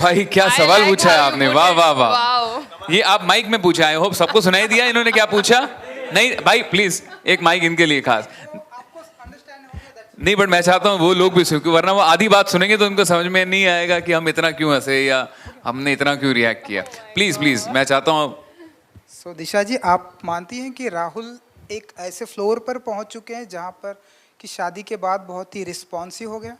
भाई क्या सवाल पूछा है आपने, वाह वाह वाह। ये आप माइक में पूछा है, होप सबको सुनाई दिया इन्होंने क्या पूछा? नहीं भाई प्लीज एक माइक इनके लिए खास। नहीं बट मैं चाहता हूँ वो लोग भी सुन, वरना वो आधी बात सुनेंगे तो उनको समझ में नहीं आएगा कि हम इतना क्यों हंसे या हमने इतना क्यों रिएक्ट किया। प्लीज प्लीज मैं चाहता हूँ। सो दिशा जी, आप मानती हैं कि राहुल एक ऐसे फ्लोर पर पहुंच चुके हैं जहां पर कि शादी के बाद बहुत ही रिस्पॉन्सिव हो गया?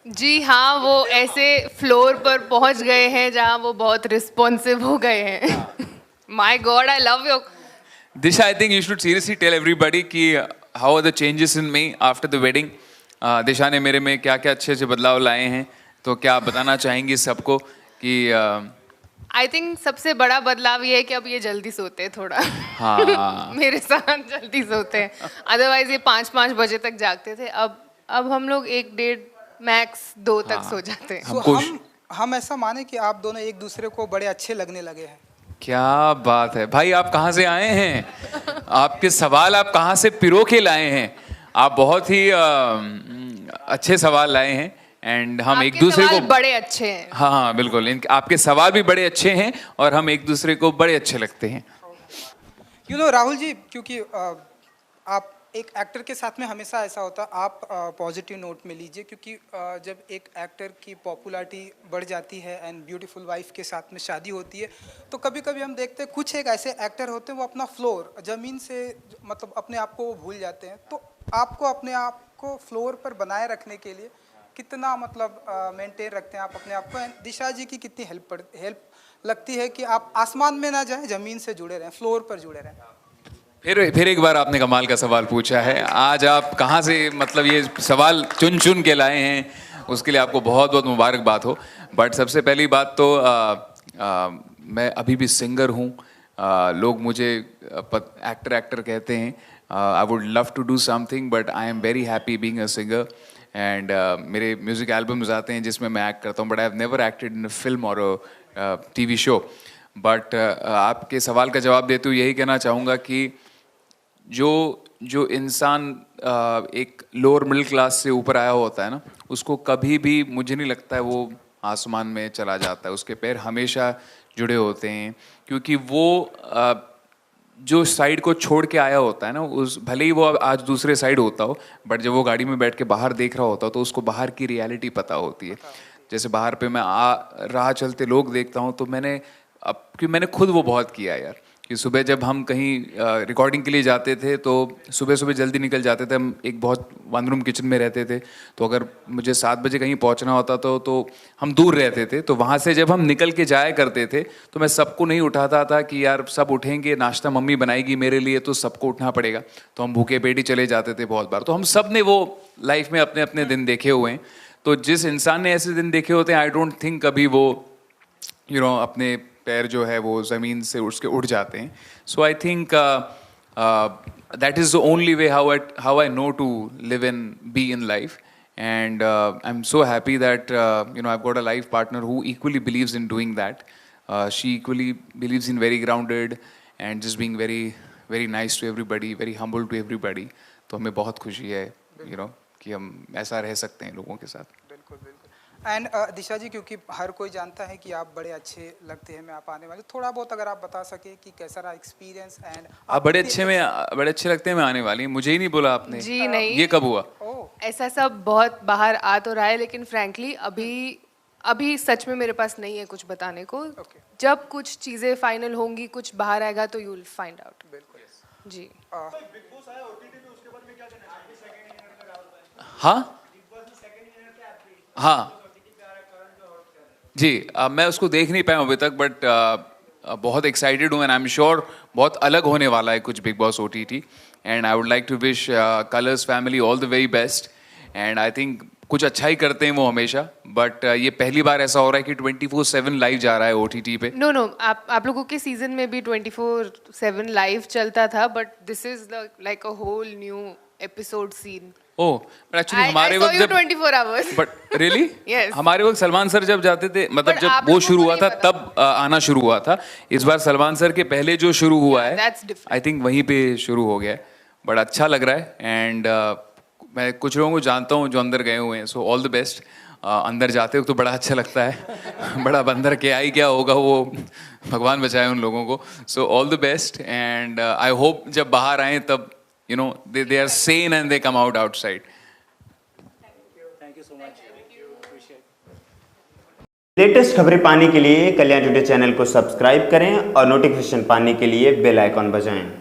जी हाँ, वो ऐसे फ्लोर पर पहुंच गए हैं जहां वो बहुत रिस्पॉन्सिव हो गए हैं। My god, I love you Disha. I think you should seriously tell everybody कि how are the changes in me after the wedding. Disha ने मेरे में क्या क्या अच्छे अच्छे बदलाव लाए हैं, तो क्या आप बताना चाहेंगी सबको कि आई थिंक सबसे बड़ा बदलाव ये है कि अब ये जल्दी सोते हैं थोड़ा। हाँ मेरे साथ जल्दी सोते हैं, अदरवाइज ये 5-5 बजे तक जागते थे। अब हम लोग 1-1.5 मैक्स 2 तक सो जाते हैं। हम ऐसा माने कि आप दोनों एक दूसरे को बड़े अच्छे लगने लगे हैं। क्या बात है भाई, आप कहाँ से आए हैं? आपके सवाल आप कहाँ से पिरो के लाए हैं? आप बहुत ही अच्छे सवाल लाए हैं एंड हम एक दूसरे को बड़े अच्छे हैं। हाँ हाँ बिल्कुल, आपके सवाल भी बड़े अच्छे हैं और हम एक दूसरे को बड़े अच्छे लगते हैं। यू नो राहुल जी, क्योंकि आप एक एक्टर के साथ में हमेशा ऐसा होता है, आप पॉजिटिव नोट में लीजिए, क्योंकि जब एक एक्टर की पॉपुलैरिटी बढ़ जाती है एंड ब्यूटीफुल वाइफ के साथ में शादी होती है, तो कभी कभी हम देखते हैं कुछ एक ऐसे एक्टर होते हैं वो अपना फ्लोर ज़मीन से मतलब अपने आप को वो भूल जाते हैं। तो आपको अपने आप को फ्लोर पर बनाए रखने के लिए कितना मतलब मेंटेन रखते हैं आप अपने आप को? दिशा जी की कितनी हेल्प लगती है कि आप आसमान में ना जाएं, ज़मीन से जुड़े रहें, फ्लोर पर जुड़े रहें? फिर एक बार आपने कमाल का सवाल पूछा है। आज आप कहाँ से मतलब ये सवाल चुन चुन के लाए हैं, उसके लिए आपको बहुत बहुत मुबारकबाद हो। बट सबसे पहली बात तो मैं अभी भी सिंगर हूँ। लोग मुझे एक्टर कहते हैं। I would love to do something but I am very happy being a singer and मेरे म्यूज़िक एल्बम्स आते हैं जिसमें मैं एक्ट करता हूँ, but I have never acted in a film और अ टीवी शो। बट आपके सवाल का जवाब देते हुए यही कहना चाहूँगा कि जो इंसान एक लोअर मिडिल क्लास से ऊपर आया होता है ना, उसको कभी भी मुझे नहीं लगता है वो आसमान में चला जाता है। उसके पैर हमेशा जुड़े होते हैं, क्योंकि वो जो साइड को छोड़ के आया होता है ना, उस भले ही वो आज दूसरे साइड होता हो, बट जब वो गाड़ी में बैठ के बाहर देख रहा होता हो तो उसको बाहर की रियलिटी पता होती है। जैसे बाहर पे मैं राह चलते लोग देखता हूँ तो मैंने खुद वो बहुत किया यार, कि सुबह जब हम कहीं रिकॉर्डिंग के लिए जाते थे तो सुबह सुबह जल्दी निकल जाते थे। हम एक बहुत वन रूम किचन में रहते थे, तो अगर मुझे 7 बजे कहीं पहुंचना होता तो हम दूर रहते थे, तो वहाँ से जब हम निकल के जाया करते थे तो मैं सबको नहीं उठाता था कि यार सब उठेंगे, नाश्ता मम्मी बनाएगी मेरे लिए तो सबको उठना पड़ेगा, तो हम भूखे पेट ही चले जाते थे बहुत बार। तो हम सब ने वो लाइफ में अपने अपने दिन देखे हुए हैं, तो जिस इंसान ने ऐसे दिन देखे होते हैं आई डोंट थिंक कभी वो अपने पैर जो है वो ज़मीन से उड़ जाते हैं। So I think that is the only way how I know to live in be in life and I am so happy that I have got a life partner who equally believes in doing that. She equally believes in very grounded and just being very very nice to everybody, very humble to everybody. तो हमें बहुत खुशी है कि हम ऐसा रह सकते हैं लोगों के साथ। बिल्कुल बिल्कुल। एंड दिशा जी, क्योंकि हर कोई जानता है कि आप बड़े अच्छे लगते हैं, मैं आप आने वाले, थोड़ा बहुत अगर आप बता सके कि कैसा रहा एक्सपीरियंस। एंड आप बड़े अच्छे लगते हैं मैं आने वाली, मुझे ही नहीं बोला आपने। जी नहीं, ये कब हुआ? ऐसा सब बहुत बाहर आ तो रहा है, लेकिन फ्रैंकली अभी सच में मेरे पास नहीं है कुछ बताने को। जब कुछ चीज़ें फाइनल होंगी, कुछ बाहर आएगा तो यू विल फाइंड आउट। बिल्कुल जी। हाँ जी, मैं उसको देख नहीं पाया अभी तक, बट बहुत एक्साइटेड हूँ एंड आई एम श्योर बहुत अलग होने वाला है कुछ Bigg Boss OTT and I would like to wish Colors family all the very best and I think कुछ अच्छा ही करते हैं वो हमेशा, बट ये पहली बार ऐसा हो रहा है कि 24/7 लाइव जा रहा है OTT पे। नो आप लोगों के सीजन में भी 24/7 लाइव चलता था, but this is like a whole new episode scene. Oh, but actually हमारे वक्त जब 24 आवर्स बट रियली Yes. हमारे वक्त सलमान सर जब जाते थे, मतलब But जब आप वो लोगों शुरू को हुआ था नहीं पता। तब आना शुरू हुआ था। इस बार सलमान सर के पहले जो शुरू हुआ है that's different. आई थिंक वहीं पे शुरू हो गया है, बड़ा अच्छा लग रहा है एंड मैं कुछ लोगों को जानता हूँ जो अंदर गए हुए हैं, सो ऑल द बेस्ट। अंदर जाते हो तो बड़ा अच्छा लगता है बड़ा बंदर क्या ही क्या होगा वो, भगवान बचाए उन लोगों को। So all the best and I hope जब बाहर आए तब you know they are sane and they come out outside. Latest खबरें पाने के लिए कल्याण टुडे चैनल को सब्सक्राइब करें और नोटिफिकेशन पाने के लिए बेल आइकॉन बजाएं।